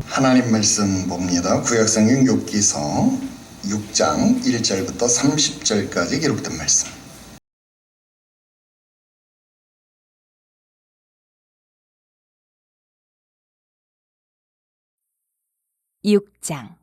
하나님 말씀 봅니다. 구약성경 욥기서 6장 1절부터 30절까지 기록된 말씀. 6장.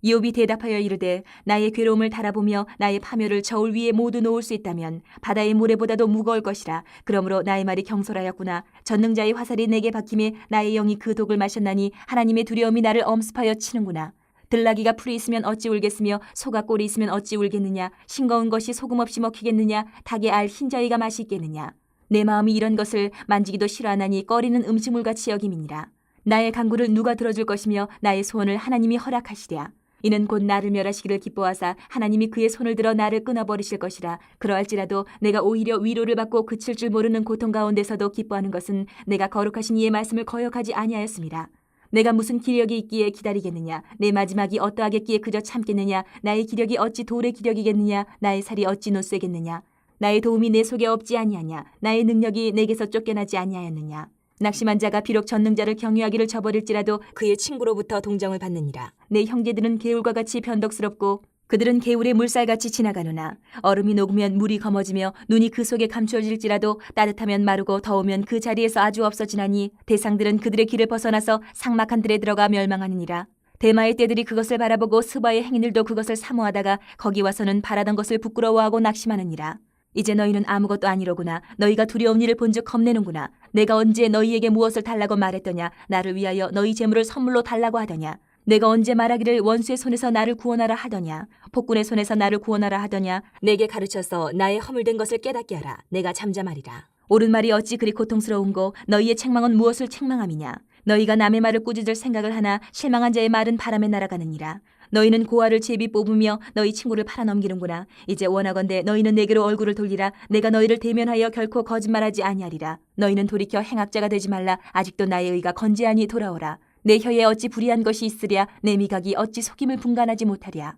욥이 대답하여 이르되 나의 괴로움을 달아보며 나의 파멸을 저울 위에 모두 놓을 수 있다면 바다의 모래보다도 무거울 것이라. 그러므로 나의 말이 경솔하였구나. 전능자의 화살이 내게 박힘에 나의 영이 그 독을 마셨나니 하나님의 두려움이 나를 엄습하여 치는구나. 들나귀가 풀이 있으면 어찌 울겠으며 소가 꼴이 있으면 어찌 울겠느냐. 싱거운 것이 소금 없이 먹히겠느냐. 닭의 알 흰저희가 맛이 있겠느냐. 내 마음이 이런 것을 만지기도 싫어하나니 꺼리는 음식물같이 여김이니라. 나의 간구를 누가 들어줄 것이며 나의 소원을 하나님이 허락하시랴. 이는 곧 나를 멸하시기를 기뻐하사 하나님이 그의 손을 들어 나를 끊어버리실 것이라. 그러할지라도 내가 오히려 위로를 받고 그칠 줄 모르는 고통 가운데서도 기뻐하는 것은 내가 거룩하신 이의 말씀을 거역하지 아니하였습니다. 내가 무슨 기력이 있기에 기다리겠느냐. 내 마지막이 어떠하겠기에 그저 참겠느냐. 나의 기력이 어찌 돌의 기력이겠느냐. 나의 살이 어찌 노쇠겠느냐. 나의 도움이 내 속에 없지 아니하냐. 나의 능력이 내게서 쫓겨나지 아니하였느냐. 낙심한 자가 비록 전능자를 경유하기를 저버릴지라도 그의 친구로부터 동정을 받느니라. 내 형제들은 개울과 같이 변덕스럽고 그들은 개울의 물살같이 지나가느나. 얼음이 녹으면 물이 검어지며 눈이 그 속에 감추어질지라도 따뜻하면 마르고 더우면 그 자리에서 아주 없어지나니 대상들은 그들의 길을 벗어나서 삭막한 들에 들어가 멸망하느니라. 대마의 떼들이 그것을 바라보고 스바의 행인들도 그것을 사모하다가 거기 와서는 바라던 것을 부끄러워하고 낙심하느니라. 이제 너희는 아무것도 아니로구나. 너희가 두려운 일을 본즉 겁내는구나. 내가 언제 너희에게 무엇을 달라고 말했더냐. 나를 위하여 너희 재물을 선물로 달라고 하더냐. 내가 언제 말하기를 원수의 손에서 나를 구원하라 하더냐. 폭군의 손에서 나를 구원하라 하더냐. 내게 가르쳐서 나의 허물된 것을 깨닫게 하라. 내가 잠잠하리라. 옳은 말이 어찌 그리 고통스러운고 너희의 책망은 무엇을 책망함이냐. 너희가 남의 말을 꾸짖을 생각을 하나 실망한 자의 말은 바람에 날아가느니라. 너희는 고아를 제비 뽑으며 너희 친구를 팔아넘기는구나. 이제 원하건대 너희는 내게로 얼굴을 돌리라. 내가 너희를 대면하여 결코 거짓말하지 아니하리라. 너희는 돌이켜 행악자가 되지 말라. 아직도 나의 의가 건재하니 돌아오라. 내 혀에 어찌 불의한 것이 있으랴. 내 미각이 어찌 속임을 분간하지 못하랴.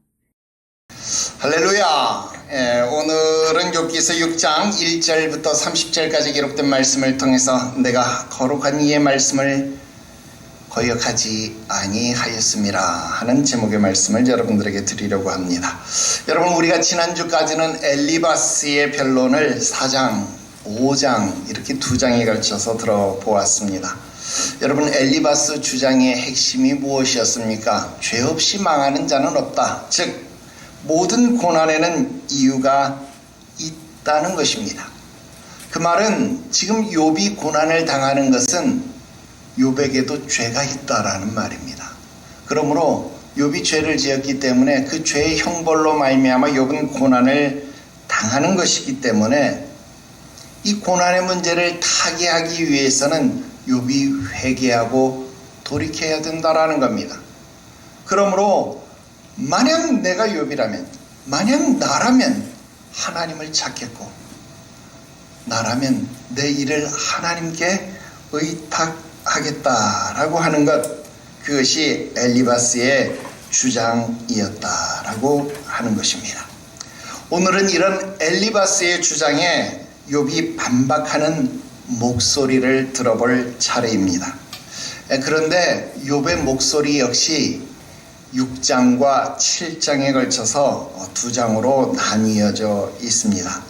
할렐루야. 오늘은 욥기서 6장 1절부터 30절까지 기록된 말씀을 통해서 내가 거룩한 이의 말씀을 거역하지 아니하였음이라 하는 제목의 말씀을 여러분들에게 드리려고 합니다. 여러분, 우리가 지난주까지는 엘리바스의 변론을 4장, 5장 이렇게 2장에 걸쳐서 들어보았습니다. 여러분, 엘리바스 주장의 핵심이 무엇이었습니까? 죄 없이 망하는 자는 없다. 즉 모든 고난에는 이유가 있다는 것입니다. 그 말은 지금 욥이 고난을 당하는 것은 욥에게도 죄가 있다라는 말입니다. 그러므로 욥이 죄를 지었기 때문에 그 죄의 형벌로 말미암아 욥은 고난을 당하는 것이기 때문에 이 고난의 문제를 타개하기 위해서는 욥이 회개하고 돌이켜야 된다라는 겁니다. 그러므로 만약 내가 욥이라면, 만약 나라면 하나님을 찾겠고, 나라면 내 일을 하나님께 의탁하겠다라고 하는 것, 그것이 엘리바스의 주장이었다라고 하는 것입니다. 오늘은 이런 엘리바스의 주장에 욥이 반박하는 목소리를 들어볼 차례입니다. 그런데 욥의 목소리 역시 6장과 7장에 걸쳐서 2장으로 나뉘어져 있습니다.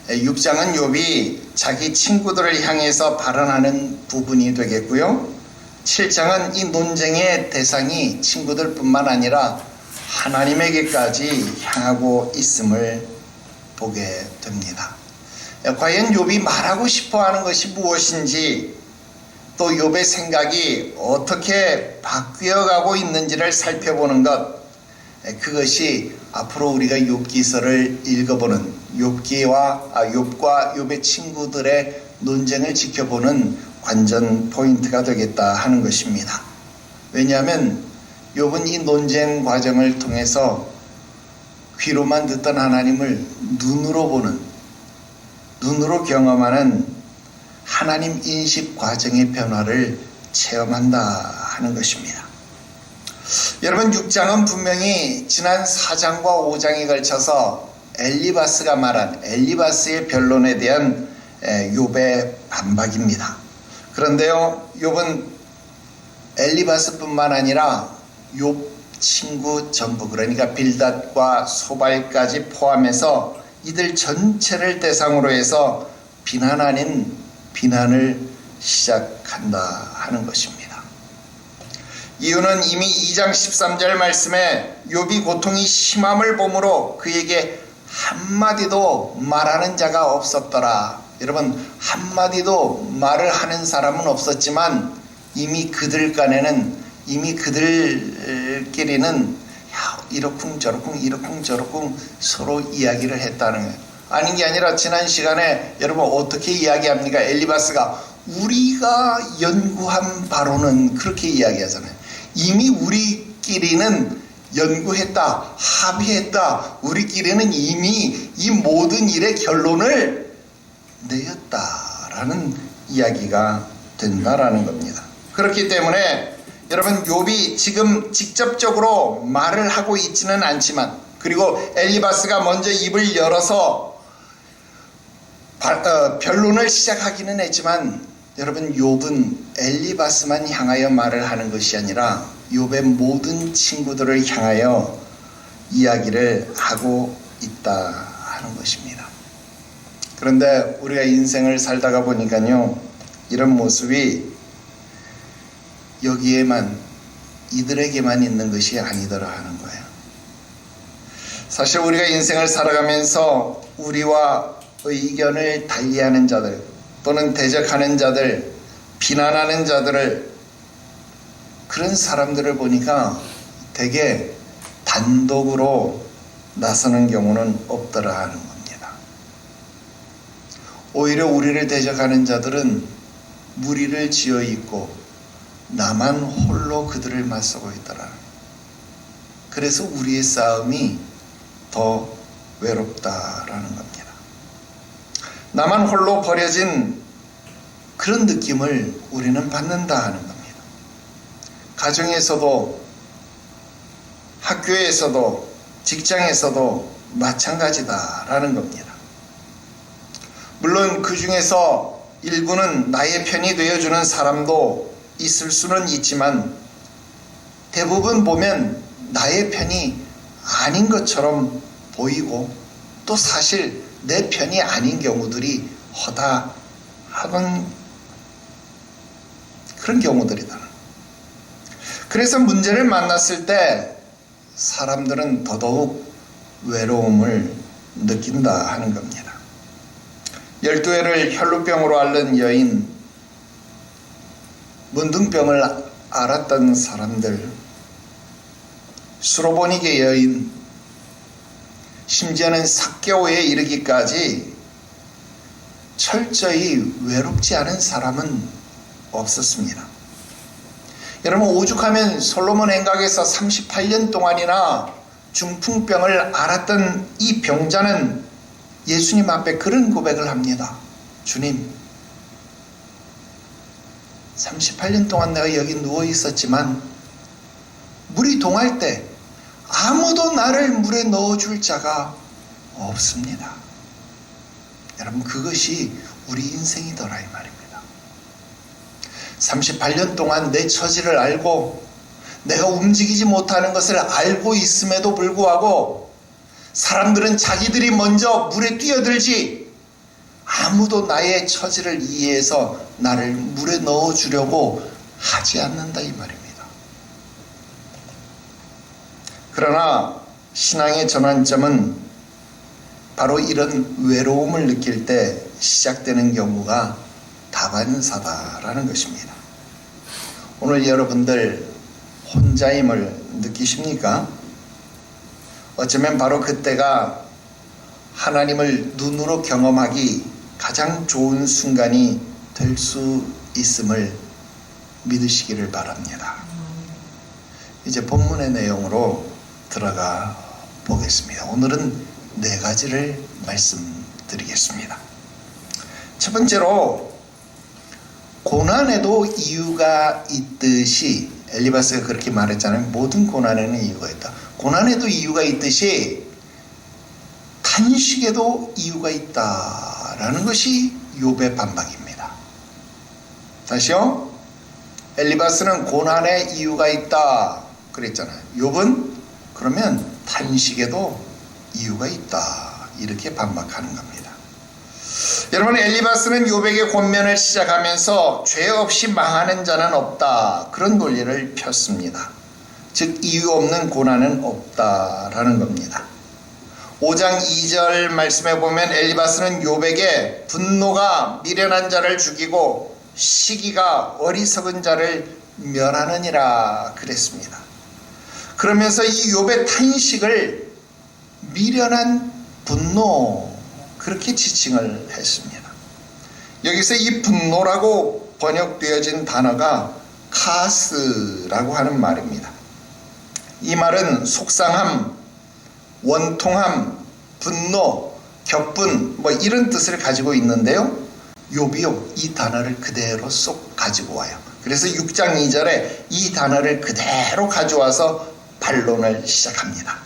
6장은 욥이 자기 친구들을 향해서 발언하는 부분이 되겠고요. 7장은 이 논쟁의 대상이 친구들뿐만 아니라 하나님에게까지 향하고 있음을 보게 됩니다. 과연 욥이 말하고 싶어하는 것이 무엇인지, 또 욥의 생각이 어떻게 바뀌어가고 있는지를 살펴보는 것, 그것이 앞으로 우리가 욥기서를 읽어보는 욥과 욥의 친구들의 논쟁을 지켜보는 관전 포인트가 되겠다 하는 것입니다. 왜냐하면 욥은 이 논쟁 과정을 통해서 귀로만 듣던 하나님을 눈으로 보는, 눈으로 경험하는 하나님 인식 과정의 변화를 체험한다 하는 것입니다. 여러분, 6장은 분명히 지난 4장과 5장에 걸쳐서 엘리바스가 말한 엘리바스의 변론에 대한 욥의 반박입니다. 그런데요, 욥은 엘리바스뿐만 아니라 욥 친구 전부, 그러니까 빌닷과 소발까지 포함해서 이들 전체를 대상으로 해서 비난 아닌 비난을 시작한다 하는 것입니다. 이유는 이미 2장 13절 말씀에 욥이 고통이 심함을 보므로 그에게 한마디도 말하는 자가 없었더라. 여러분, 한마디도 말을 하는 사람은 없었지만 이미 그들 간에는, 이미 그들끼리는 이러쿵저러쿵 서로 이야기를 했다는 거예요. 아닌 게 아니라 지난 시간에 여러분 어떻게 이야기합니까? 엘리바스가 우리가 연구한 바로는 그렇게 이야기하잖아요. 이미 우리끼리는 연구했다, 합의했다, 우리끼리는 이미 이 모든 일의 결론을 내었다라는 이야기가 된다라는 겁니다. 그렇기 때문에 여러분, 욥이 지금 직접적으로 말을 하고 있지는 않지만, 그리고 엘리바스가 먼저 입을 열어서 변론을 시작하기는 했지만, 여러분, 욥은 엘리바스만 향하여 말을 하는 것이 아니라 욥의 모든 친구들을 향하여 이야기를 하고 있다 하는 것입니다. 그런데 우리가 인생을 살다가 보니까요, 이런 모습이 여기에만, 이들에게만 있는 것이 아니더라 하는 거예요. 사실 우리가 인생을 살아가면서 우리와 의견을 달리하는 자들, 또는 대적하는 자들, 비난하는 자들을, 그런 사람들을 보니까 되게 단독으로 나서는 경우는 없더라 하는 겁니다. 오히려 우리를 대적하는 자들은 무리를 지어 있고 나만 홀로 그들을 맞서고 있더라. 그래서 우리의 싸움이 더 외롭다라는 겁니다. 나만 홀로 버려진 그런 느낌을 우리는 받는다 하는 겁니다. 가정에서도, 학교에서도, 직장에서도 마찬가지다라는 겁니다. 물론 그 중에서 일부는 나의 편이 되어주는 사람도 있을 수는 있지만, 대부분 보면 나의 편이 아닌 것처럼 보이고, 또 사실 내 편이 아닌 경우들이 허다하던 그런 경우들이다. 그래서 문제를 만났을 때 사람들은 더더욱 외로움을 느낀다 하는 겁니다. 12해를 혈루병으로 앓는 여인, 문둥병을 앓았던 사람들, 수로보니게 여인, 심지어는 삭개오에 이르기까지 철저히 외롭지 않은 사람은 없었습니다. 여러분, 오죽하면 솔로몬 행각에서 38년 동안이나 중풍병을 앓았던 이 병자는 예수님 앞에 그런 고백을 합니다. 주님, 38년 동안 내가 여기 누워 있었지만 물이 동할 때 아무도 나를 물에 넣어줄 자가 없습니다. 여러분, 그것이 우리 인생이더라 이 말입니다. 38년 동안 내 처지를 알고 내가 움직이지 못하는 것을 알고 있음에도 불구하고 사람들은 자기들이 먼저 물에 뛰어들지 아무도 나의 처지를 이해해서 나를 물에 넣어주려고 하지 않는다 이 말입니다. 그러나 신앙의 전환점은 바로 이런 외로움을 느낄 때 시작되는 경우가 다반사다라는 것입니다. 오늘 여러분들 혼자임을 느끼십니까? 어쩌면 바로 그때가 하나님을 눈으로 경험하기 가장 좋은 순간이 될 수 있음을 믿으시기를 바랍니다. 이제 본문의 내용으로 들어가 보겠습니다. 오늘은 4가지를 말씀드리겠습니다. 첫 번째로, 고난에도 이유가 있듯이, 엘리바스가 그렇게 말했잖아요. 모든 고난에는 이유가 있다. 고난에도 이유가 있듯이 탄식에도 이유가 있다라는 것이 욥의 반박입니다. 다시요. 엘리바스는 고난에 이유가 있다 그랬잖아요. 욥은 그러면 탄식에도 이유가 있다 이렇게 반박하는 겁니다. 여러분, 엘리바스는 욥에게 권면을 시작하면서 죄 없이 망하는 자는 없다 그런 논리를 폈습니다. 즉 이유 없는 고난은 없다라는 겁니다. 5장 2절 말씀에 보면 엘리바스는 욥에게 분노가 미련한 자를 죽이고 시기가 어리석은 자를 멸하느니라 그랬습니다. 그러면서 이 욥의 탄식을 미련한 분노 그렇게 지칭을 했습니다. 여기서 이 분노라고 번역되어진 단어가 카스라고 하는 말입니다. 이 말은 속상함, 원통함, 분노, 격분 뭐 이런 뜻을 가지고 있는데요. 욥이요 이 단어를 그대로 쏙 가지고 와요. 그래서 6장 2절에 이 단어를 그대로 가져와서 반론을 시작합니다.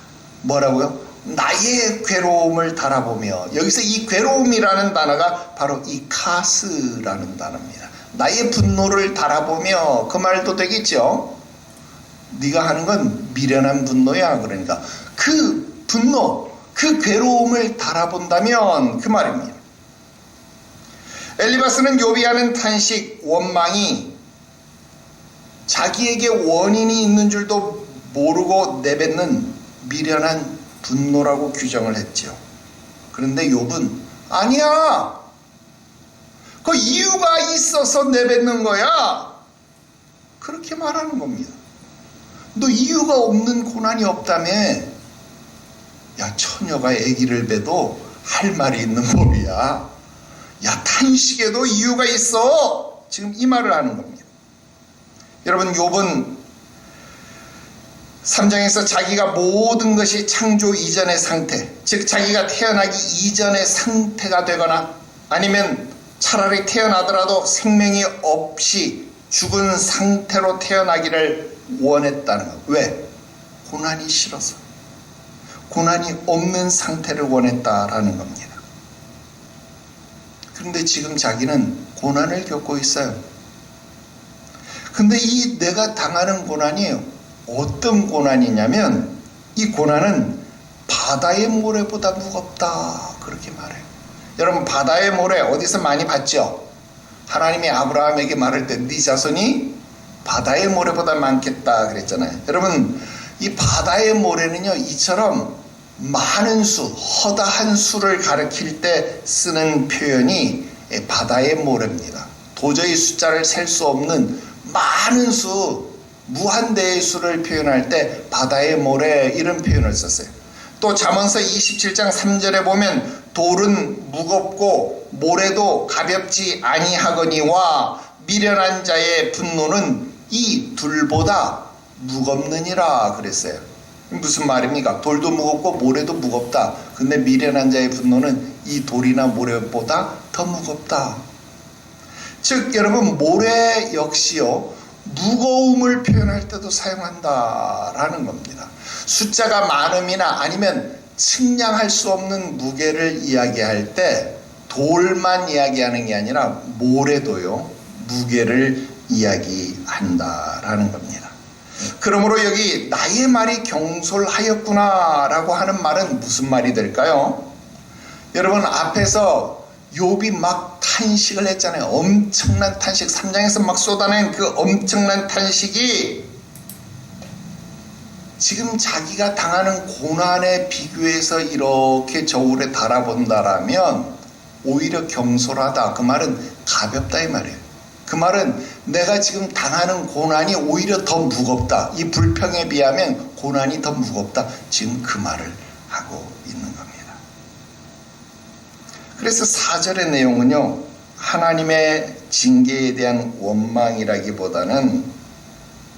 뭐라고요? 나의 괴로움을 달아보며, 여기서 이 괴로움이라는 단어가 바로 이 카스라는 단어입니다. 나의 분노를 달아보며, 그 말도 되겠죠. 네가 하는 건 미련한 분노야. 그러니까 그 분노, 그 괴로움을 달아본다면 그 말입니다. 엘리바스는 욥이 하는 탄식, 원망이 자기에게 원인이 있는 줄도 모르고 내뱉는 미련한 분노라고 규정을 했죠. 그런데 욥은 아니야, 그 이유가 있어서 내뱉는 거야 그렇게 말하는 겁니다. 너 이유가 없는 고난이 없다며? 야, 처녀가 아기를 배도 할 말이 있는 법이야. 야, 탄식에도 이유가 있어. 지금 이 말을 하는 겁니다. 여러분, 욥은 3장에서 자기가 모든 것이 창조 이전의 상태, 즉 자기가 태어나기 이전의 상태가 되거나 아니면 차라리 태어나더라도 생명이 없이 죽은 상태로 태어나기를 원했다는 것. 왜? 고난이 싫어서. 고난이 없는 상태를 원했다라는 겁니다. 그런데 지금 자기는 고난을 겪고 있어요. 근데 이 내가 당하는 고난이 어떤 고난이냐면 이 고난은 바다의 모래보다 무겁다 그렇게 말해요. 여러분, 바다의 모래 어디서 많이 봤죠? 하나님이 아브라함에게 말할 때 네 자손이 바다의 모래보다 많겠다 그랬잖아요. 여러분, 이 바다의 모래는요 이처럼 많은 수, 허다한 수를 가리킬 때 쓰는 표현이 바다의 모래입니다. 도저히 숫자를 셀 수 없는 많은 수, 무한대의 수를 표현할 때 바다의 모래 이런 표현을 썼어요. 또 잠언서 27장 3절에 보면 돌은 무겁고 모래도 가볍지 아니하거니와 미련한 자의 분노는 이 둘보다 무겁느니라 그랬어요. 무슨 말입니까? 돌도 무겁고 모래도 무겁다. 근데 미련한 자의 분노는 이 돌이나 모래보다 더 무겁다. 즉 여러분, 모래 역시요 무거움을 표현할 때도 사용한다라는 겁니다. 숫자가 많음이나 아니면 측량할 수 없는 무게를 이야기할 때 돌만 이야기하는 게 아니라 모래도요 무게를 이야기한다라는 겁니다. 그러므로 여기 나의 말이 경솔하였구나 라고 하는 말은 무슨 말이 될까요? 여러분, 앞에서 욥이 막 탄식을 했잖아요. 엄청난 탄식, 3장에서 막 쏟아낸 그 엄청난 탄식이 지금 자기가 당하는 고난에 비교해서 이렇게 저울에 달아본다라면 오히려 경솔하다. 그 말은 가볍다 이 말이에요. 그 말은 내가 지금 당하는 고난이 오히려 더 무겁다. 이 불평에 비하면 고난이 더 무겁다. 지금 그 말을 하고 있는 겁니다. 그래서 4절의 내용은요, 하나님의 징계에 대한 원망이라기보다는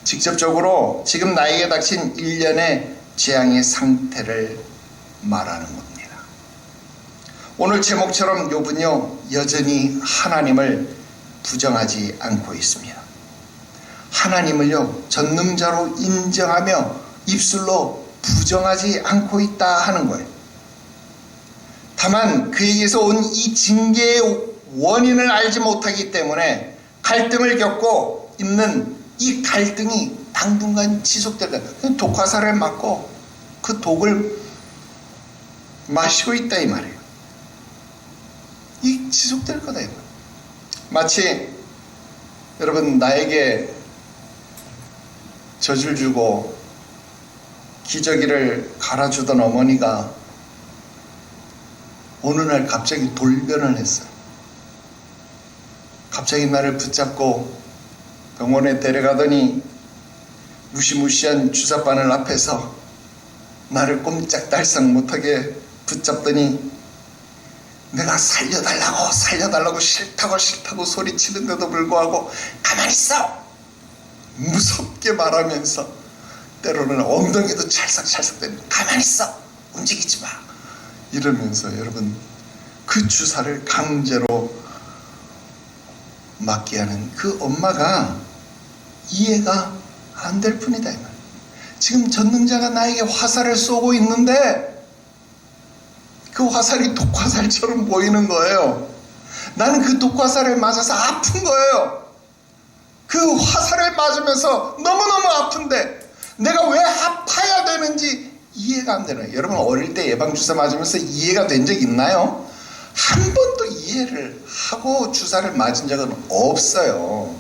직접적으로 지금 나에게 닥친 일련의 재앙의 상태를 말하는 겁니다. 오늘 제목처럼 욥은요 여전히 하나님을 부정하지 않고 있습니다. 하나님을요 전능자로 인정하며 입술로 부정하지 않고 있다 하는 거예요. 다만 그에게서 온 이 징계의 원인을 알지 못하기 때문에 갈등을 겪고 있는 이 갈등이 당분간 지속될 거야. 독화살을 맞고 그 독을 마시고 있다 이 말이에요. 이 지속될 거다 이 말이에요. 마치 여러분 나에게 젖을 주고 기저귀를 갈아주던 어머니가 어느 날 갑자기 돌변을 했어요. 갑자기 나를 붙잡고 병원에 데려가더니 무시무시한 주사바늘 앞에서 나를 꼼짝달싹 못하게 붙잡더니 내가 살려달라고 싫다고 소리치는데도 불구하고 가만히 있어! 무섭게 말하면서 때로는 엉덩이도 찰싹찰싹 대면서 가만히 있어! 움직이지 마! 이러면서 여러분 그 주사를 강제로 맞게 하는 그 엄마가 이해가 안 될 뿐이다 이 말. 지금 전능자가 나에게 화살을 쏘고 있는데 그 화살이 독화살처럼 보이는 거예요. 나는 그 독화살을 맞아서 아픈 거예요. 그 화살을 맞으면서 너무너무 아픈데 내가 왜 아파야 되는지 이해가 안 되는 거예요. 여러분 어릴 때 예방주사 맞으면서 이해가 된 적 있나요? 한 번도 이해를 하고 주사를 맞은 적은 없어요.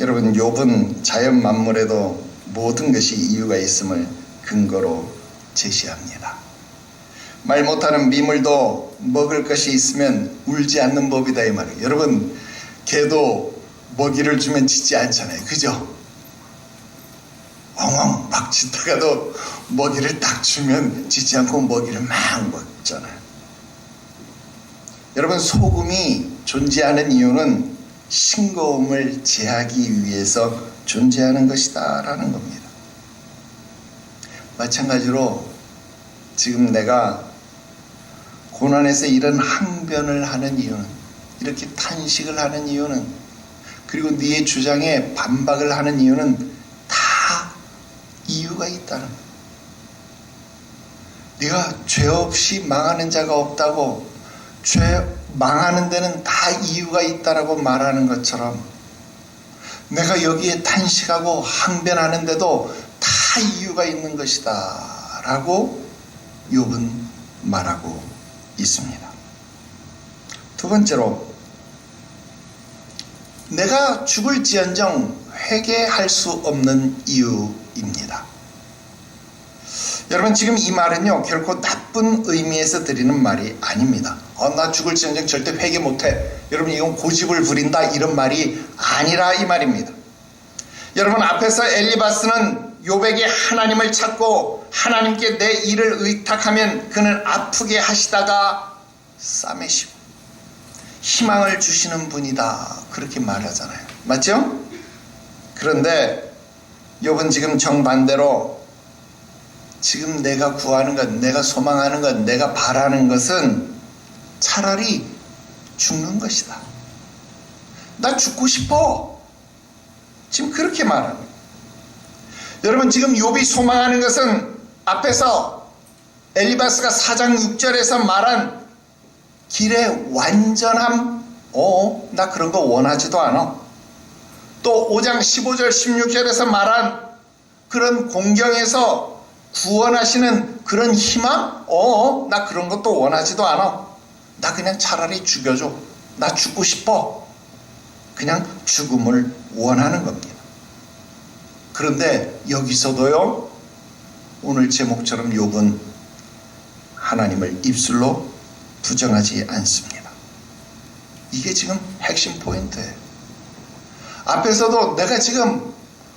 여러분 욥은 자연 만물에도 모든 것이 이유가 있음을 근거로 제시합니다. 말 못하는 미물도 먹을 것이 있으면 울지 않는 법이다 이 말이에요. 여러분 개도 먹이를 주면 짖지 않잖아요. 그죠? 엉엉 막 짖다가도 먹이를 딱 주면 짖지 않고 먹이를 막 먹잖아요. 여러분 소금이 존재하는 이유는 싱거움을 제하기 위해서 존재하는 것이다 라는 겁니다. 마찬가지로 지금 내가 고난에서 이런 항변을 하는 이유는, 이렇게 탄식을 하는 이유는, 그리고 네의 주장에 반박을 하는 이유는 다 이유가 있다는 거예요. 네가 죄 없이 망하는 자가 없다고, 죄 망하는 데는 다 이유가 있다라고 말하는 것처럼 내가 여기에 탄식하고 항변하는데도 다 이유가 있는 것이다 라고 욥은 말하고 있습니다. 두 번째로 내가 죽을지언정 회개할 수 없는 이유입니다. 여러분 지금 이 말은요 결코 나쁜 의미에서 드리는 말이 아닙니다. 나 죽을지언정 절대 회개 못해. 여러분 이건 고집을 부린다 이런 말이 아니라 이 말입니다. 여러분 앞에서 엘리바스는 욥에게 하나님을 찾고 하나님께 내 일을 의탁하면 그는 아프게 하시다가 싸매시고 희망을 주시는 분이다 그렇게 말하잖아요. 맞죠? 그런데 욥은 지금 정반대로 지금 내가 구하는 것, 내가 소망하는 것, 내가 바라는 것은 차라리 죽는 것이다. 나 죽고 싶어. 지금 그렇게 말합니다. 여러분 지금 욥이 소망하는 것은 앞에서 엘리바스가 4장 6절에서 말한 길의 완전함, 나 그런 거 원하지도 않아. 또 5장 15절 16절에서 말한 그런 공경에서 구원하시는 그런 희망? 나 그런 것도 원하지도 않아. 나 그냥 차라리 죽여줘. 나 죽고 싶어. 그냥 죽음을 원하는 겁니다. 그런데 여기서도요 오늘 제목처럼 욥은 하나님을 입술로 부정하지 않습니다. 이게 지금 핵심 포인트예요. 앞에서도 내가 지금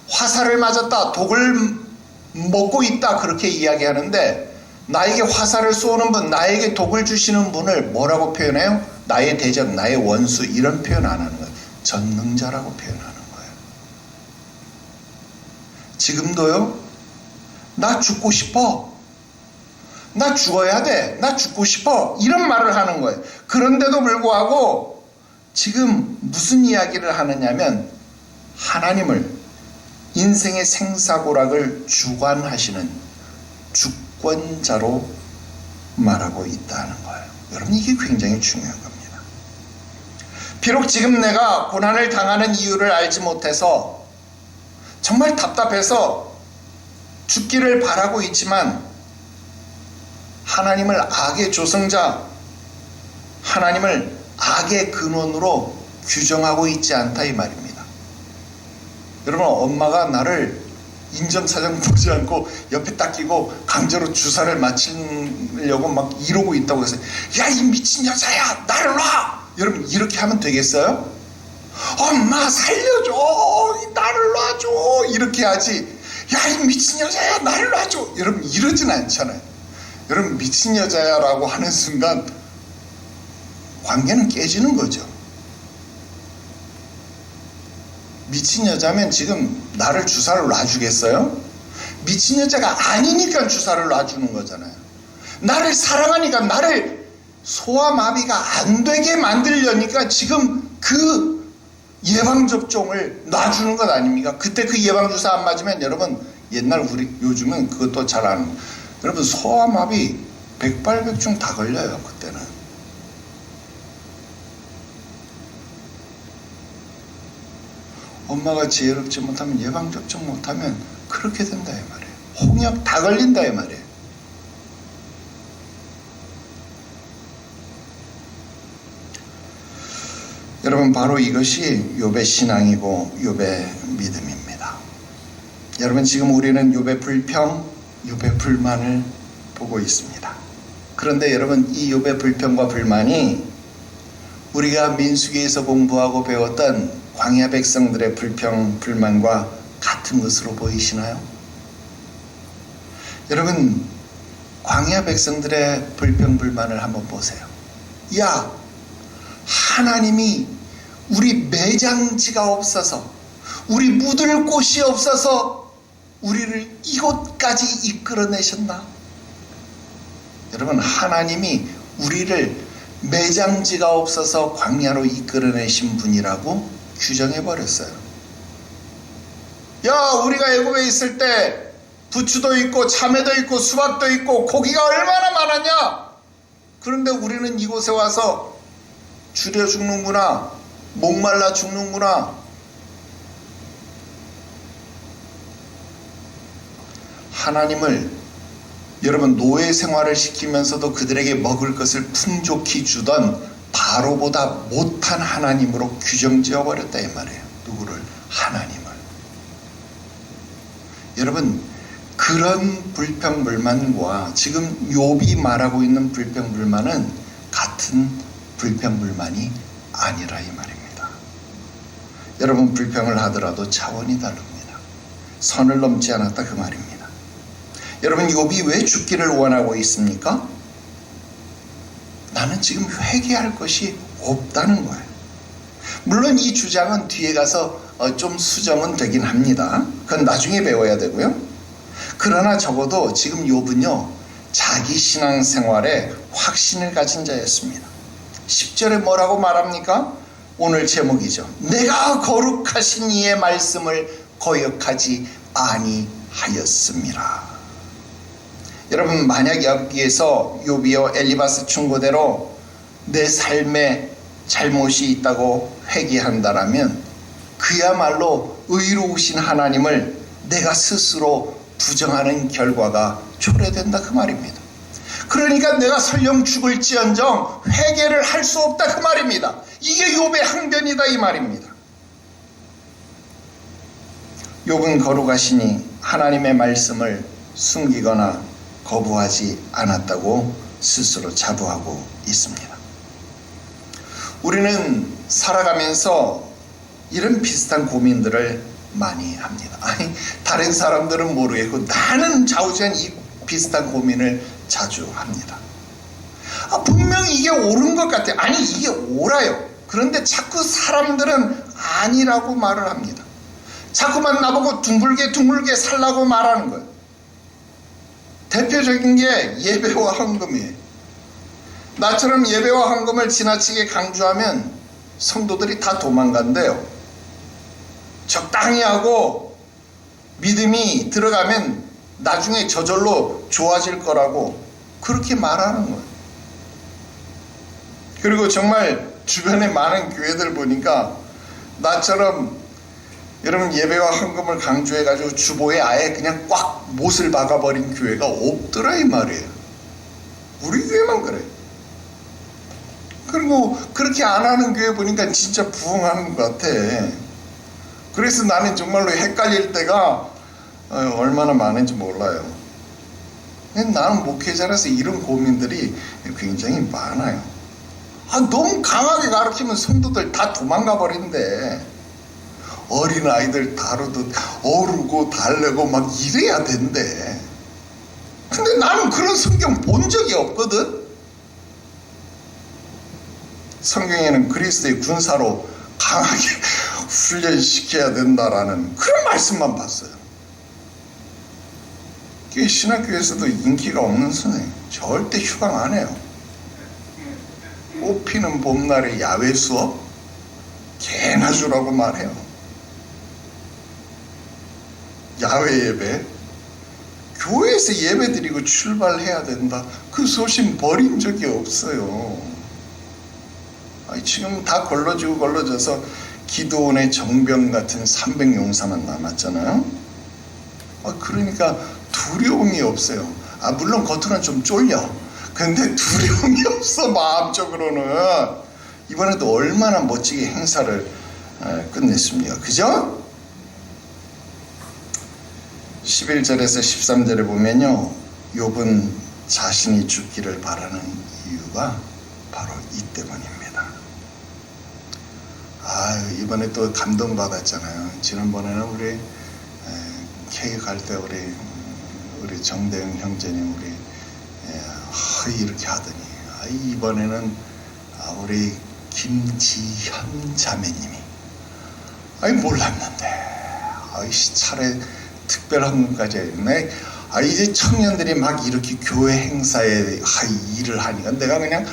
화살을 맞았다, 독을 먹고 있다 그렇게 이야기하는데 나에게 화살을 쏘는 분, 나에게 독을 주시는 분을 뭐라고 표현해요? 나의 대적, 나의 원수 이런 표현 안 하는 거예요. 전능자라고 표현하는 거예요. 지금도요 나 죽고 싶어, 나 죽어야 돼, 나 죽고 싶어 이런 말을 하는 거예요. 그런데도 불구하고 지금 무슨 이야기를 하느냐면 하나님을 인생의 생사고락을 주관하시는 주권자로 말하고 있다는 거예요. 여러분, 이게 굉장히 중요한 겁니다. 비록 지금 내가 고난을 당하는 이유를 알지 못해서 정말 답답해서 죽기를 바라고 있지만 하나님을 악의 조성자, 하나님을 악의 근원으로 규정하고 있지 않다 이 말입니다. 여러분, 엄마가 나를 인정사정 보지 않고 옆에 딱 끼고 강제로 주사를 맞추려고 막 이러고 있다고 해서 야, 이 미친 여자야, 나를 놔! 여러분, 이렇게 하면 되겠어요? 엄마 살려줘, 나를 놔줘, 이렇게 하지. 야, 이 미친 여자야, 나를 놔줘. 여러분, 이러진 않잖아요. 여러분, 미친 여자야라고 하는 순간 관계는 깨지는 거죠. 미친 여자면 지금 나를 주사를 놔주겠어요? 미친 여자가 아니니까 주사를 놔주는 거잖아요. 나를 사랑하니까, 나를 소아마비가 안 되게 만들려니까 지금 그 예방접종을 놔주는 것 아닙니까? 그때 그 예방주사 안 맞으면 여러분, 옛날 요즘은 그것도 잘 안, 여러분, 소아마비 백발백중 다 걸려요. 그때는. 엄마가 지혜롭지 못하면, 예방접종 못하면 그렇게 된다 이 말이에요. 홍역 다 걸린다 이 말이에요. 여러분, 바로 이것이 욥의 신앙이고 욥의 믿음입니다. 여러분, 지금 우리는 욥의 불평, 욥의 불만을 보고 있습니다. 그런데 여러분, 이 욥의 불평과 불만이 우리가 민수기에서 공부하고 배웠던 광야 백성들의 불평, 불만과 같은 것으로 보이시나요? 여러분, 광야 백성들의 불평, 불만을 한번 보세요. 야, 하나님이 우리 매장지가 없어서, 우리 묻을 곳이 없어서 우리를 이곳까지 이끌어내셨나? 여러분, 하나님이 우리를 매장지가 없어서 광야로 이끌어내신 분이라고 규정해버렸어요. 야, 우리가 애굽에 있을 때 부추도 있고 참외도 있고 수박도 있고 고기가 얼마나 많았냐? 그런데 우리는 이곳에 와서 줄여 죽는구나, 목말라 죽는구나. 하나님을, 여러분, 노예 생활을 시키면서도 그들에게 먹을 것을 풍족히 주던 바로보다 못한 하나님으로 규정지어 버렸다 이 말이에요. 누구를? 하나님을. 여러분, 그런 불평불만과 지금 욥이 말하고 있는 불평불만은 같은 불평불만이 아니라 이 말입니다. 여러분, 불평을 하더라도 차원이 다릅니다. 선을 넘지 않았다 그 말입니다. 여러분, 욥이 왜 죽기를 원하고 있습니까? 나는 지금 회개할 것이 없다는 거예요. 물론 이 주장은 뒤에 가서 좀 수정은 되긴 합니다. 그건 나중에 배워야 되고요. 그러나 적어도 지금 욥은요, 자기 신앙생활에 확신을 가진 자였습니다. 10절에 뭐라고 말합니까? 오늘 제목이죠. 내가 거룩하신 이의 말씀을 거역하지 아니하였습니다. 여러분, 만약 여기에서 욥이요, 엘리바스 충고대로 내 삶에 잘못이 있다고 회개한다라면 그야말로 의로우신 하나님을 내가 스스로 부정하는 결과가 초래된다 그 말입니다. 그러니까 내가 설령 죽을지언정 회개를 할 수 없다 그 말입니다. 이게 욥의 항변이다 이 말입니다. 욥은 거룩하시니 하나님의 말씀을 숨기거나 거부하지 않았다고 스스로 자부하고 있습니다. 우리는 살아가면서 이런 비슷한 고민들을 많이 합니다. 아니, 다른 사람들은 모르겠고 나는 좌우지간 이 비슷한 고민을 자주 합니다. 분명히 이게 옳은 것 같아요. 아니, 이게 옳아요. 그런데 자꾸 사람들은 아니라고 말을 합니다. 자꾸만 나보고 둥글게 살라고 말하는 거예요. 대표적인 게 예배와 헌금이에요. 나처럼 예배와 헌금을 지나치게 강조하면 성도들이 다 도망간대요. 적당히 하고 믿음이 들어가면 나중에 저절로 좋아질 거라고 그렇게 말하는 거예요. 그리고 정말 주변에 많은 교회들 보니까 나처럼 여러분 예배와 헌금을 강조해가지고 주보에 아예 그냥 꽉 못을 박아버린 교회가 없더라 이 말이에요. 우리 교회만 그래. 그리고 그렇게 안 하는 교회 보니까 진짜 부흥하는 것 같아. 그래서 나는 정말로 헷갈릴 때가 얼마나 많은지 몰라요. 나는 목회자라서 이런 고민들이 굉장히 많아요. 너무 강하게 가르치면 성도들 다 도망가 버린대. 어린아이들 다루듯 어르고 달래고 막 이래야 된대. 근데 나는 그런 성경 본 적이 없거든. 성경에는 그리스도의 군사로 강하게 훈련시켜야 된다라는 그런 말씀만 봤어요. 신학교에서도 인기가 없는 선생님 절대 휴강 안 해요. 꽃피는 봄날의 야외 수업 개나 주라고 말해요. 야외 예배 교회에서 예배 드리고 출발해야 된다. 그 소신 버린 적이 없어요. 지금 다 걸러져서 기도원의 정병 같은 300용사만 남았잖아요. 그러니까 두려움이 없어요. 물론 겉으로는 좀 쫄려. 근데 두려움이 없어. 마음적으로는. 이번에도 얼마나 멋지게 행사를 끝냈습니까? 그죠? 11절에서 13절에 보면요, 욥은 자신이 죽기를 바라는 이유가 바로 이 때문입니다. 이번에 또 감동받았잖아요. 지난번에는 우리 케이크 갈 때 우리 정대영 형제님 이렇게 하더니 이번에는 우리 김지현 자매님이 몰랐는데 차례 특별한 것까지 했네. 이제 청년들이 막 이렇게 교회 행사에 일을 하니까 내가 그냥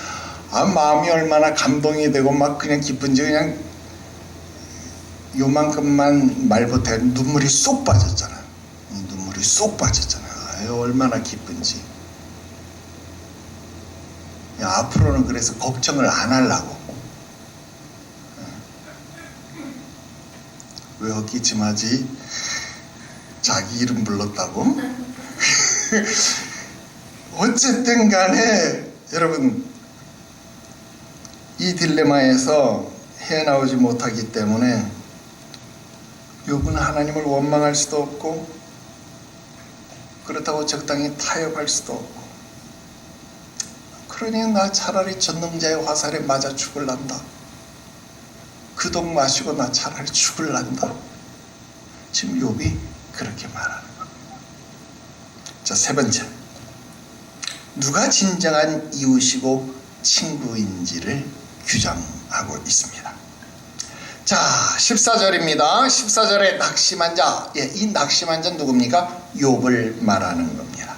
마음이 얼마나 감동이 되고 막 그냥 기쁜지 그냥 요만큼만 말 못해 눈물이 쏙 빠졌잖아요. 눈물이 쏙 빠졌잖아요. 얼마나 기쁜지. 앞으로는 그래서 걱정을 안 하려고. 왜 헛기침하지? 자기 이름 불렀다고? 어쨌든 간에 여러분 이 딜레마에서 헤어나오지 못하기 때문에 욥은 하나님을 원망할 수도 없고 그렇다고 적당히 타협할 수도 없고 그러니 나 차라리 전능자의 화살에 맞아 죽을란다. 그 독 마시고 나 차라리 죽을란다. 지금 욥이 그렇게 말하는 겁니다. 자, 세 번째, 누가 진정한 이웃이고 친구인지를 규정하고 있습니다. 자, 14절입니다. 14절에 낙심한 자, 이 낙심한 자는 누굽니까? 욥을 말하는 겁니다.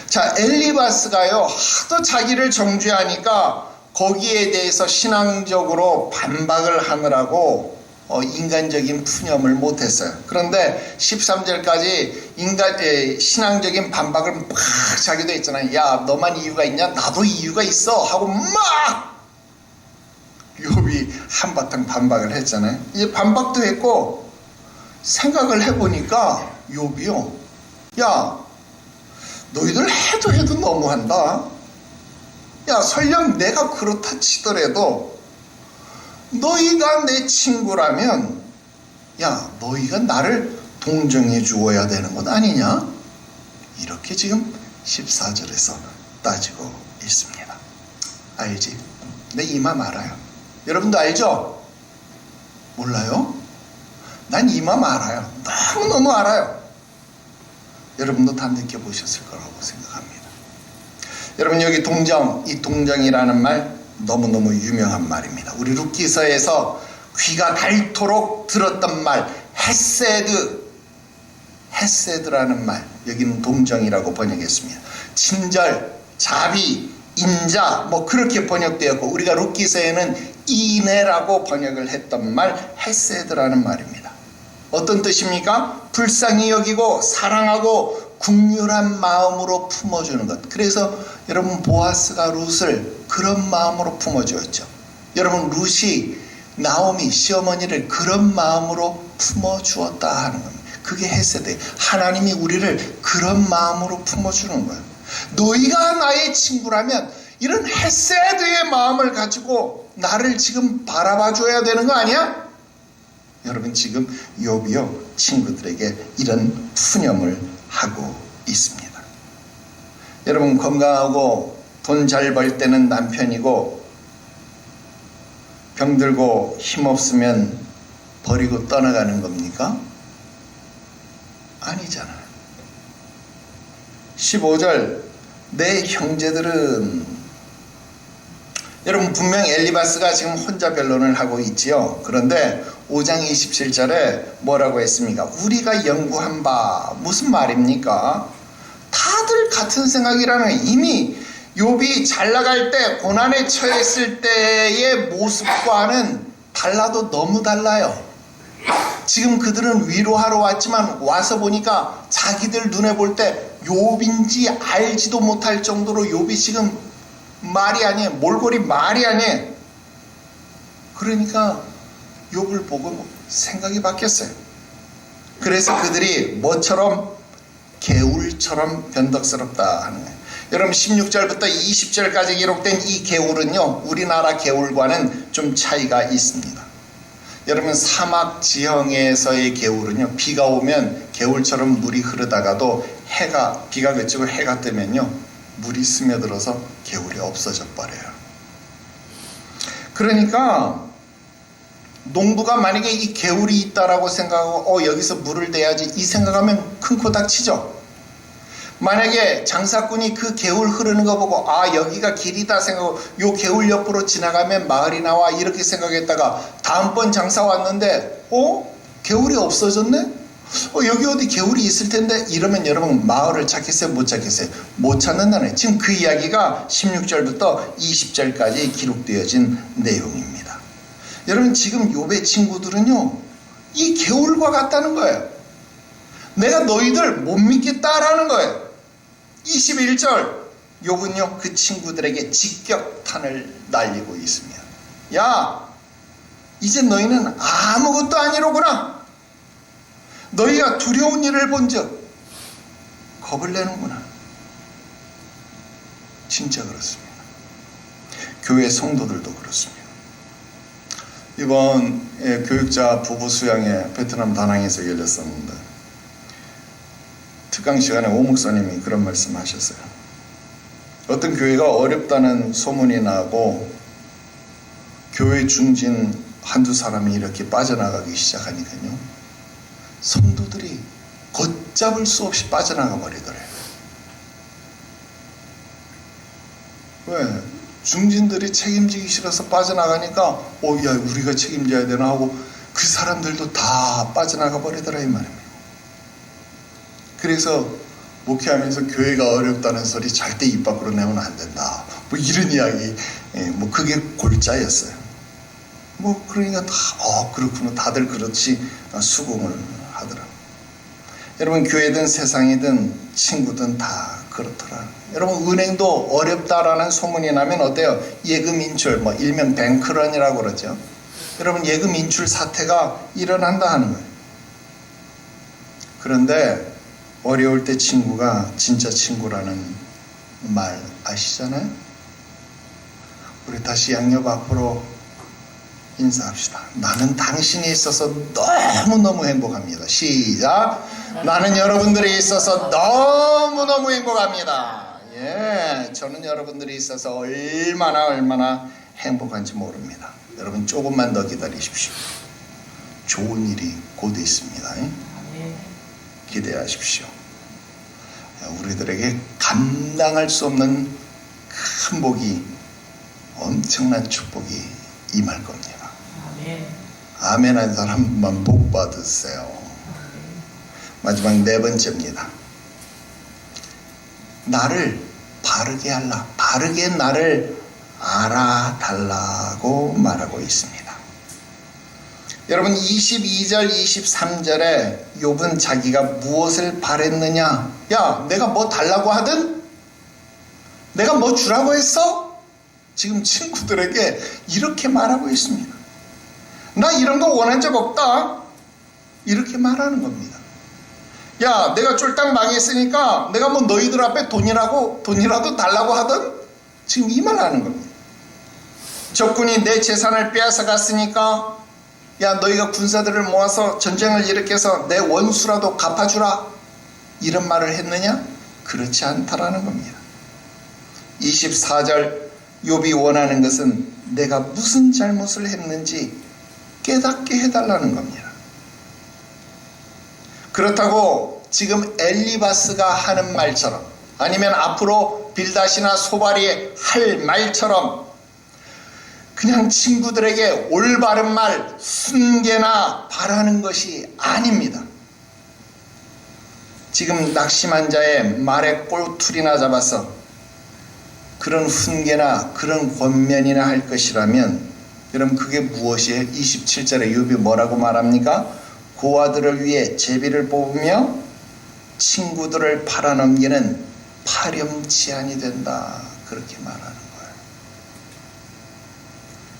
자, 엘리바스가요 하도 자기를 정죄하니까 거기에 대해서 신앙적으로 반박을 하느라고 인간적인 푸념을 못했어요. 그런데 13절까지 신앙적인 반박을 막 자기도 했잖아요. 야, 너만 이유가 있냐? 나도 이유가 있어 하고 막 욥이 한바탕 반박을 했잖아요. 이제 반박도 했고 생각을 해보니까 욥이요, 야, 너희들 해도 너무한다. 야, 설령 내가 그렇다 치더라도 너희가 내 친구라면 야, 너희가 나를 동정해 주어야 되는 것 아니냐? 이렇게 지금 14절에서 따지고 있습니다. 알지? 내 이 맘 알아요. 여러분도 알죠? 몰라요? 난 이 맘 알아요. 너무너무 알아요. 여러분도 다 느껴보셨을 거라고 생각합니다. 여러분, 여기 동정, 이 동정이라는 말 너무너무 유명한 말입니다. 우리 룻기서에서 귀가 닳도록 들었던 말, 헤세드라는 말, 여기는 동정이라고 번역했습니다. 친절, 자비, 인자, 그렇게 번역되었고, 우리가 룻기서에는 인애라고 번역을 했던 말, 헤세드라는 말입니다. 어떤 뜻입니까? 불쌍히 여기고 사랑하고 국률한 마음으로 품어주는 것. 그래서 여러분 보아스가 룻을 그런 마음으로 품어주었죠. 여러분 룻이 나오미 시어머니를 그런 마음으로 품어주었다 하는 겁니다. 그게 헤세드. 하나님이 우리를 그런 마음으로 품어주는 거예요. 너희가 나의 친구라면 이런 헤세드의 마음을 가지고 나를 지금 바라봐 줘야 되는 거 아니야? 여러분 지금 욥이요 친구들에게 이런 푸념을 하고 있습니다. 여러분 건강하고 돈 잘 벌 때는 남편이고 병들고 힘없으면 버리고 떠나가는 겁니까? 아니잖아요. 15절 내 형제들은 여러분 분명 엘리바스가 지금 혼자 변론을 하고 있지요. 그런데 5장 27절에 뭐라고 했습니까? 우리가 연구한 바 무슨 말입니까? 다들 같은 생각이라는 거예요. 이미 욥이 잘 나갈 때 고난에 처했을 때의 모습과는 달라도 너무 달라요. 지금 그들은 위로하러 왔지만 와서 보니까 자기들 눈에 볼 때 욥인지 알지도 못할 정도로 욥이 지금 말이 아니에요. 몰골이 말이 아니에요. 그러니까 욥을 보고 생각이 바뀌었어요. 그래서 그들이 뭐처럼 개울처럼 변덕스럽다 하는 거예요. 여러분 16절부터 20절까지 기록된 이 개울은요 우리나라 개울과는 좀 차이가 있습니다. 여러분 사막 지형에서의 개울은요 비가 오면 개울처럼 물이 흐르다가도 비가 그치고 해가 뜨면요 물이 스며들어서 개울이 없어져 버려요. 그러니까 농부가 만약에 이 개울이 있다라고 생각하고 여기서 물을 대야지 이 생각하면 큰 코 닥치죠. 만약에 장사꾼이 그 개울 흐르는 거 보고 여기가 길이다 생각하고 요 개울 옆으로 지나가면 마을이 나와 이렇게 생각했다가 다음번 장사 왔는데 개울이 없어졌네? 여기 어디 개울이 있을 텐데 이러면 여러분 마을을 찾겠어요? 못 찾겠어요? 못 찾는다네. 지금 그 이야기가 16절부터 20절까지 기록되어진 내용입니다. 여러분 지금 욥의 친구들은요 이 개울과 같다는 거예요. 내가 너희들 못 믿겠다라는 거예요. 21절 욥은요 그 친구들에게 직격탄을 날리고 있습니다. 야 이제 너희는 아무것도 아니로구나. 너희가 두려운 일을 본즉 겁을 내는구나. 진짜 그렇습니다. 교회 성도들도 그렇습니다. 이번 교육자 부부 수양회 베트남 다낭에서 열렸었는데 특강 시간에 오 목사님이 그런 말씀 하셨어요. 어떤 교회가 어렵다는 소문이 나고 교회 중진 한두 사람이 이렇게 빠져나가기 시작하니까요 성도들이 걷잡을 수 없이 빠져나가 버리더래요. 왜? 중진들이 책임지기 싫어서 빠져나가니까 야 우리가 책임져야 되나 하고 그 사람들도 다 빠져나가 버리더라 이 말입니다. 그래서 목회하면서 교회가 어렵다는 소리 절대 입 밖으로 내면 안 된다. 뭐 이런 이야기, 뭐 그게 골자였어요. 뭐 그러니까 다 그렇구나 다들 그렇지 수긍을 하더라. 여러분 교회든 세상이든 친구든 다 그렇더라. 여러분 은행도 어렵다라는 소문이 나면 어때요? 예금 인출 뭐 일명 뱅크런이라고 그러죠. 여러분 예금 인출 사태가 일어난다 하는 거예요. 그런데 어려울 때 친구가 진짜 친구라는 말 아시잖아요? 우리 다시 양옆 앞으로 인사합시다. 나는 당신이 있어서 너무너무 행복합니다. 시작. 나는 여러분들이 있어서 너무너무 행복합니다. 저는 여러분들이 있어서 얼마나 행복한지 모릅니다. 여러분 조금만 더 기다리십시오. 좋은 일이 곧 있습니다. 기대하십시오. 우리들에게 감당할 수 없는 큰 복이 엄청난 축복이 임할 겁니다. 아멘 한 사람만 복 받으세요. 마지막 네 번째입니다. 나를 바르게 하라. 바르게 나를 알아달라고 말하고 있습니다. 여러분 22절 23절에 욥은 자기가 무엇을 바랬느냐 야, 내가 뭐 달라고 하든? 내가 뭐 주라고 했어? 지금 친구들에게 이렇게 말하고 있습니다. 나 이런 거 원한 적 없다. 이렇게 말하는 겁니다. 야, 내가 쫄딱 망했으니까 내가 뭐 너희들 앞에 돈이라도 달라고 하든? 지금 이 말 하는 겁니다. 적군이 내 재산을 빼앗아 갔으니까 야, 너희가 군사들을 모아서 전쟁을 일으켜서 내 원수라도 갚아주라. 이런 말을 했느냐? 그렇지 않다라는 겁니다. 24절 욥이 원하는 것은 내가 무슨 잘못을 했는지 깨닫게 해달라는 겁니다. 그렇다고 지금 엘리바스가 하는 말처럼 아니면 앞으로 빌닷이나 소발이 할 말처럼 그냥 친구들에게 올바른 말, 순개나 바라는 것이 아닙니다. 지금 낙심한 자의 말에 꼴투리나 잡아서 그런 훈계나 그런 권면이나 할 것이라면 여러분 그게 무엇이에요? 27절에 욥이 뭐라고 말합니까? 고아들을 위해 제비를 뽑으며 친구들을 팔아넘기는 파렴치한이 된다. 그렇게 말하는 거예요.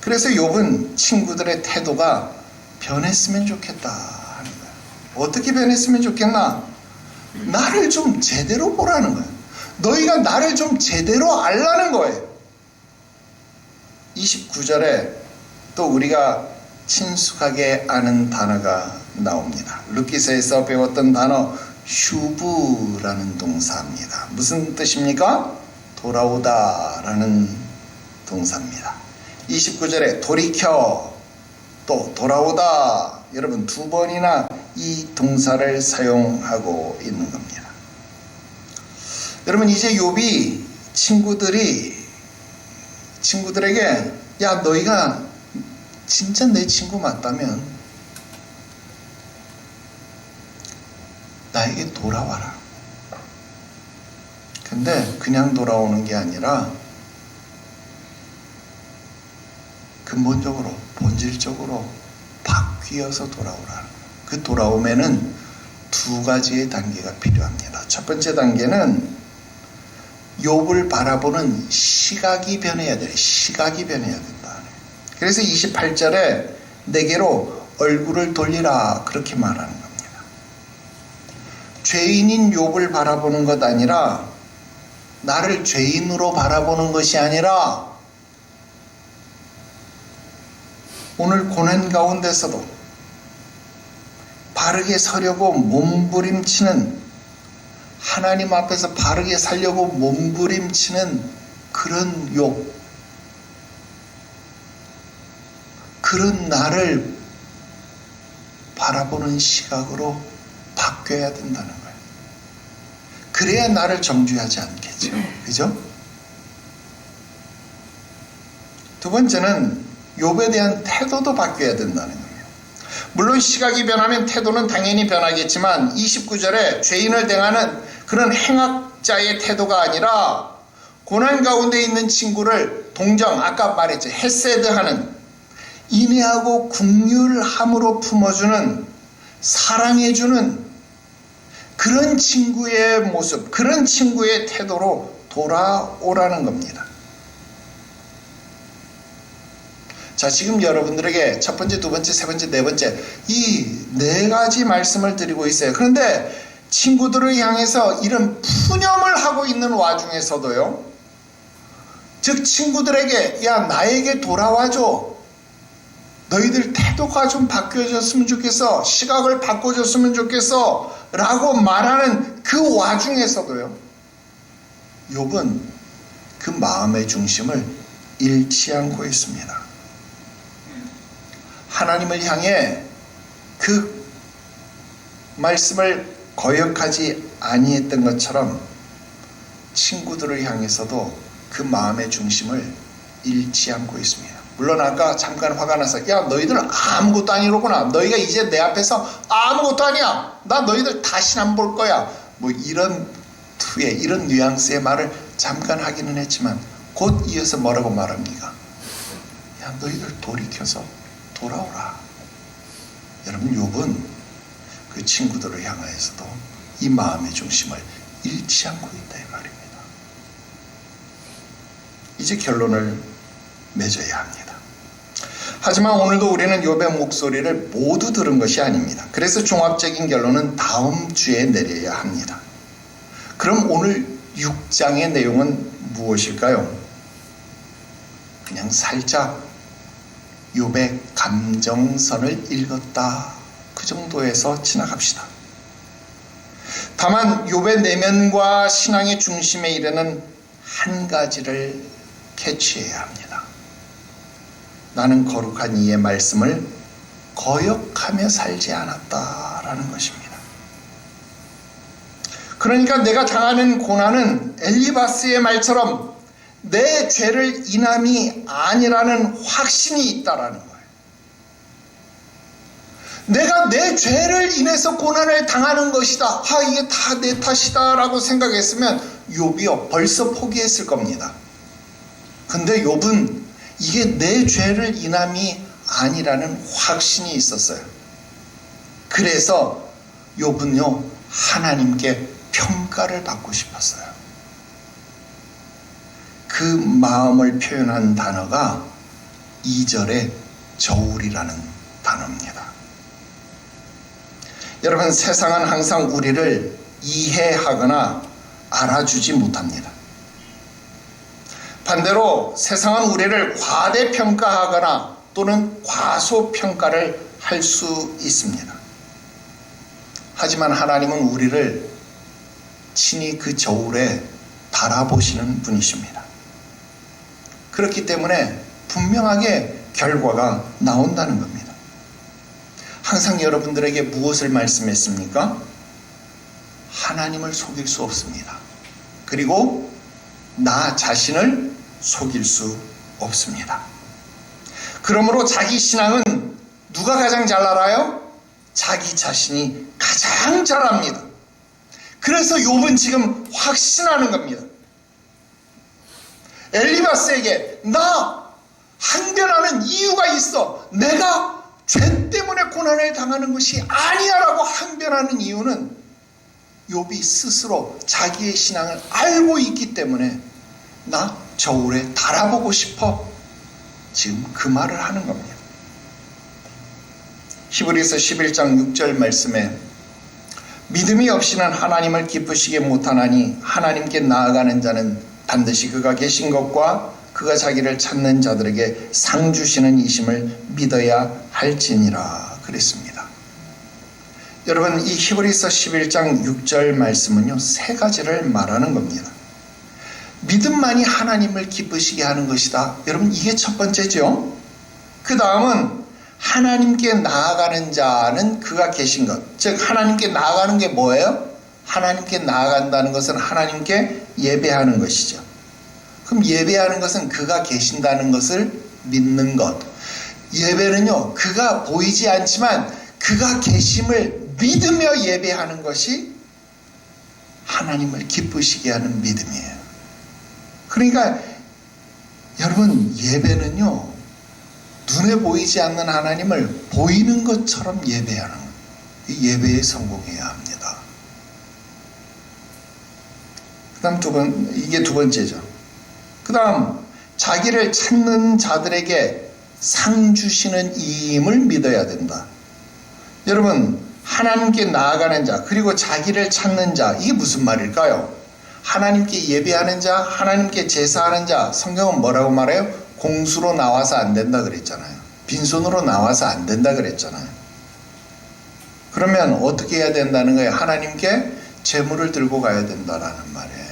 그래서 욥은 친구들의 태도가 변했으면 좋겠다 하는 거예요. 어떻게 변했으면 좋겠나? 나를 좀 제대로 보라는 거예요. 너희가 나를 좀 제대로 알라는 거예요. 29절에 또 우리가 친숙하게 아는 단어가 나옵니다. 룻기서에서 배웠던 단어 슈브라는 동사입니다. 무슨 뜻입니까? 돌아오다 라는 동사입니다. 29절에 돌이켜 또 돌아오다, 여러분 두 번이나 이 동사를 사용하고 있는 겁니다. 여러분 이제 욥이 친구들에게 야, 너희가 진짜 내 친구 맞다면 나에게 돌아와라. 근데 그냥 돌아오는 게 아니라 근본적으로 본질적으로 바뀌어서 돌아오라. 그 돌아오면은 두 가지의 단계가 필요합니다. 첫 번째 단계는 욥을 바라보는 시각이 변해야 돼요. 시각이 변해야 된다. 그래서 28절에 내게로 얼굴을 돌리라 그렇게 말하는 겁니다. 죄인인 욥을 바라보는 것 아니라 나를 죄인으로 바라보는 것이 아니라 오늘 고난 가운데서도 바르게 서려고 몸부림치는, 하나님 앞에서 바르게 살려고 몸부림치는 그런 욥, 그런 나를 바라보는 시각으로 바뀌어야 된다는 거예요. 그래야 나를 정죄하지 않겠죠. 그죠? 두 번째는 욥에 대한 태도도 바뀌어야 된다는 거예요. 물론 시각이 변하면 태도는 당연히 변하겠지만 29절에 죄인을 대하는 그런 행악자의 태도가 아니라 고난 가운데 있는 친구를 동정, 아까 말했죠, 헤세드하는, 인애하고 긍휼함으로 품어주는, 사랑해주는 그런 친구의 모습, 그런 친구의 태도로 돌아오라는 겁니다. 자, 지금 여러분들에게 첫 번째, 두 번째, 세 번째, 네 번째 이 네 가지 말씀을 드리고 있어요. 그런데 친구들을 향해서 이런 푸념을 하고 있는 와중에서도요, 즉 친구들에게 야, 나에게 돌아와줘, 너희들 태도가 좀 바뀌어졌으면 좋겠어, 시각을 바꿔줬으면 좋겠어 라고 말하는 그 와중에서도요, 욥은 그 마음의 중심을 잃지 않고 있습니다. 하나님을 향해 그 말씀을 거역하지 아니했던 것처럼 친구들을 향해서도 그 마음의 중심을 잃지 않고 있습니다. 물론 아까 잠깐 화가 나서 야, 너희들은 아무것도 아니로구나, 너희가 이제 내 앞에서 아무것도 아니야, 나 너희들 다시는 안 볼 거야, 뭐 이런 투의, 이런 뉘앙스의 말을 잠깐 하기는 했지만 곧 이어서 뭐라고 말합니까? 야, 너희들 돌이켜서 돌아오라. 여러분 욥은 그 친구들을 향하여서도 이 마음의 중심을 잃지 않고 있다 이 말입니다. 이제 결론을 맺어야 합니다. 하지만 오늘도 우리는 욥의 목소리를 모두 들은 것이 아닙니다. 그래서 종합적인 결론은 다음 주에 내려야 합니다. 그럼 오늘 6장의 내용은 무엇일까요? 그냥 살짝 욥의 감정선을 읽었다, 그 정도에서 지나갑시다. 다만 욥의 내면과 신앙의 중심에 이르는 한 가지를 캐치해야 합니다. 나는 거룩한 이의 말씀을 거역하며 살지 않았다라는 것입니다. 그러니까 내가 당하는 고난은 엘리바스의 말처럼 내 죄를 인함이 아니라는 확신이 있다라는 거예요. 내가 내 죄를 인해서 고난을 당하는 것이다, 이게 다 내 탓이다 라고 생각했으면 욥이요 벌써 포기했을 겁니다. 근데 욥은 이게 내 죄를 인함이 아니라는 확신이 있었어요. 그래서 욥은요 하나님께 평가를 받고 싶었어요. 그 마음을 표현한 단어가 2절의 저울이라는 단어입니다. 여러분, 세상은 항상 우리를 이해하거나 알아주지 못합니다. 반대로 세상은 우리를 과대평가하거나 또는 과소평가를 할 수 있습니다. 하지만 하나님은 우리를 친히 그 저울에 달아보시는 분이십니다. 그렇기 때문에 분명하게 결과가 나온다는 겁니다. 항상 여러분들에게 무엇을 말씀했습니까? 하나님을 속일 수 없습니다. 그리고 나 자신을 속일 수 없습니다. 그러므로 자기 신앙은 누가 가장 잘 알아요? 자기 자신이 가장 잘 압니다. 그래서 욥은 지금 확신하는 겁니다. 엘리바스에게 나 항변하는 이유가 있어. 내가 죄 때문에 고난을 당하는 것이 아니야 라고 항변하는 이유는 욥이 스스로 자기의 신앙을 알고 있기 때문에 나 저울에 달아보고 싶어, 지금 그 말을 하는 겁니다. 히브리서 11장 6절 말씀에 믿음이 없이는 하나님을 기쁘시게 못하나니 하나님께 나아가는 자는 반드시 그가 계신 것과 그가 자기를 찾는 자들에게 상 주시는 이심을 믿어야 할지니라 그랬습니다. 여러분, 이 히브리서 11장 6절 말씀은요 세 가지를 말하는 겁니다. 믿음만이 하나님을 기쁘시게 하는 것이다. 여러분, 이게 첫 번째죠. 그 다음은 하나님께 나아가는 자는 그가 계신 것. 즉 하나님께 나아가는 게 뭐예요? 하나님께 나아간다는 것은 하나님께 예배하는 것이죠. 그럼 예배하는 것은 그가 계신다는 것을 믿는 것. 예배는요 그가 보이지 않지만 그가 계심을 믿으며 예배하는 것이 하나님을 기쁘시게 하는 믿음이에요. 그러니까 여러분, 예배는요 눈에 보이지 않는 하나님을 보이는 것처럼 예배하는 거예요. 예배에 성공해야 합니다. 그 다음 이게 두 번째죠. 그 다음 자기를 찾는 자들에게 상 주시는 이임을 믿어야 된다. 여러분, 하나님께 나아가는 자 그리고 자기를 찾는 자, 이게 무슨 말일까요? 하나님께 예배하는 자, 하나님께 제사하는 자, 성경은 뭐라고 말해요? 공수로 나와서 안 된다 그랬잖아요. 빈손으로 나와서 안 된다 그랬잖아요. 그러면 어떻게 해야 된다는 거예요? 하나님께 제물을 들고 가야 된다라는 말이에요.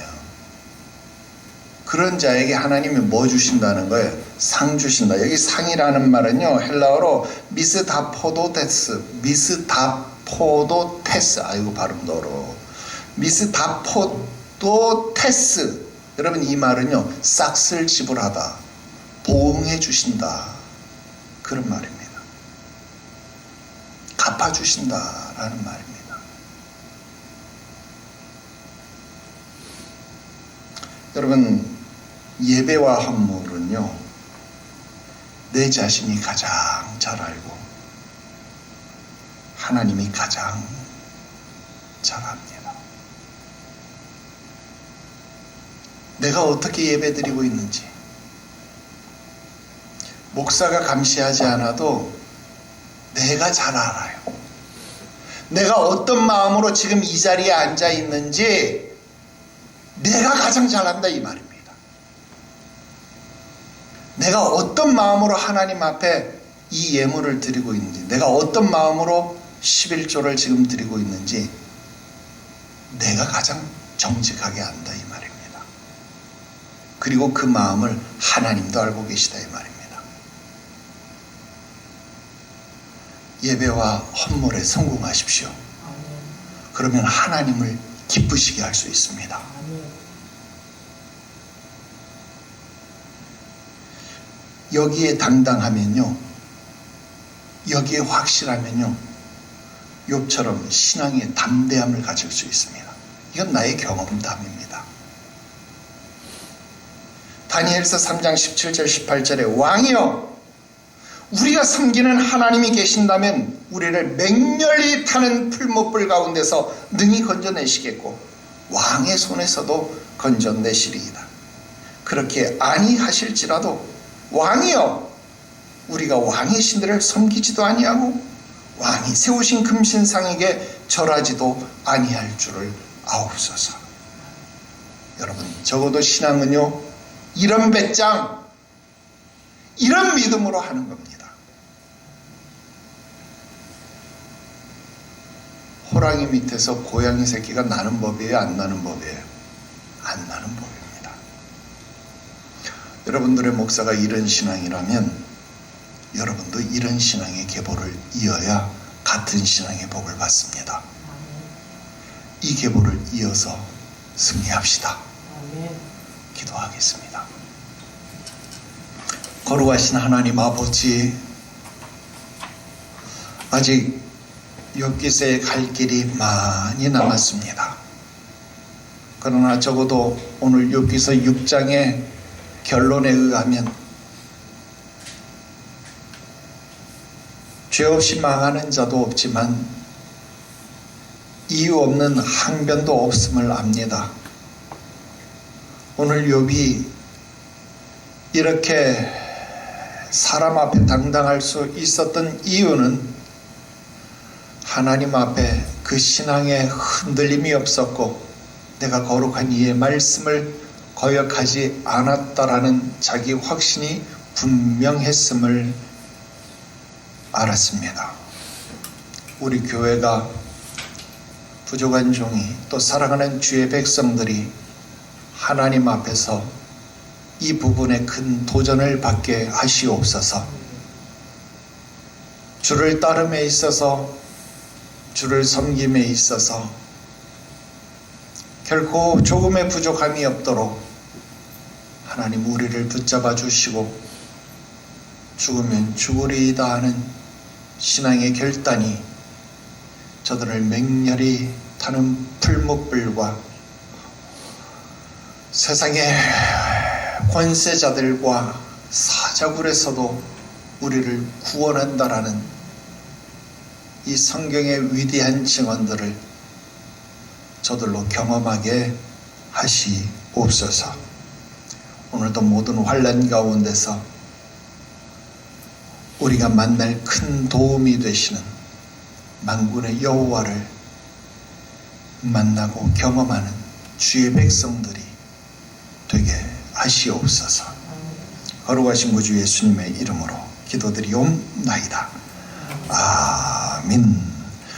그런 자에게 하나님이 뭐 주신다는 거예요? 상 주신다. 여기 상이라는 말은요 헬라어로 미스다포도테스, 아이고 발음도 어려워. 미스다포도테스. 여러분, 이 말은요 싹쓸 지불하다, 보응해 주신다, 그런 말입니다. 갚아주신다라는 말입니다. 여러분, 예배와 헌물은요 내 자신이 가장 잘 알고 하나님이 가장 잘 압니다. 내가 어떻게 예배드리고 있는지 목사가 감시하지 않아도 내가 잘 알아요. 내가 어떤 마음으로 지금 이 자리에 앉아 있는지 내가 가장 잘 안다 이 말입니다. 내가 어떤 마음으로 하나님 앞에 이 예물을 드리고 있는지, 내가 어떤 마음으로 11조를 지금 드리고 있는지 내가 가장 정직하게 안다 이 말입니다. 그리고 그 마음을 하나님도 알고 계시다 이 말입니다. 예배와 헌물에 성공하십시오. 그러면 하나님을 기쁘시게 할 수 있습니다. 여기에 당당하면요, 여기에 확실하면요, 욥처럼 신앙의 담대함을 가질 수 있습니다. 이건 나의 경험담입니다. 다니엘서 3장 17절 18절에 왕이여, 우리가 섬기는 하나님이 계신다면 우리를 맹렬히 타는 풀무불 가운데서 능히 건져내시겠고 왕의 손에서도 건져내시리이다. 그렇게 아니하실지라도 왕이여, 우리가 왕의 신들을 섬기지도 아니하고 왕이 세우신 금신상에게 절하지도 아니할 줄을 아옵소서. 여러분, 적어도 신앙은요, 이런 배짱, 이런 믿음으로 하는 겁니다. 호랑이 밑에서 고양이 새끼가 나는 법이에요, 안 나는 법이에요? 안 나는 법입니다. 여러분들의 목사가 이런 신앙이라면 여러분도 이런 신앙의 계보를 이어야 같은 신앙의 복을 받습니다. 이 계보를 이어서 승리합시다. 기도하겠습니다. 거룩하신 하나님 아버지, 아직 욥기서에 갈 길이 많이 남았습니다. 그러나 적어도 오늘 욥기서 6장의 결론에 의하면 죄 없이 망하는 자도 없지만 이유 없는 항변도 없음을 압니다. 오늘 욥이 이렇게 사람 앞에 당당할 수 있었던 이유는 하나님 앞에 그 신앙에 흔들림이 없었고 내가 거룩한 이의 말씀을 거역하지 않았다라는 자기 확신이 분명했음을 알았습니다. 우리 교회가 부족한 종이 또 사랑하는 주의 백성들이 하나님 앞에서 이 부분에 큰 도전을 받게 하시옵소서. 주를 따름에 있어서, 주를 섬김에 있어서 결코 조금의 부족함이 없도록 하나님 우리를 붙잡아 주시고 죽으면 죽으리이다 하는 신앙의 결단이 저들을 맹렬히 타는 풀무불과 세상의 권세자들과 사자굴에서도 우리를 구원한다라는 이 성경의 위대한 증언들을 저들로 경험하게 하시옵소서. 오늘도 모든 환난 가운데서 우리가 만날 큰 도움이 되시는 만군의 여호와를 만나고 경험하는 주의 백성들이 되게 하시옵소서. 거룩하신 구주 예수님의 이름으로 기도드리옵나이다. 아멘.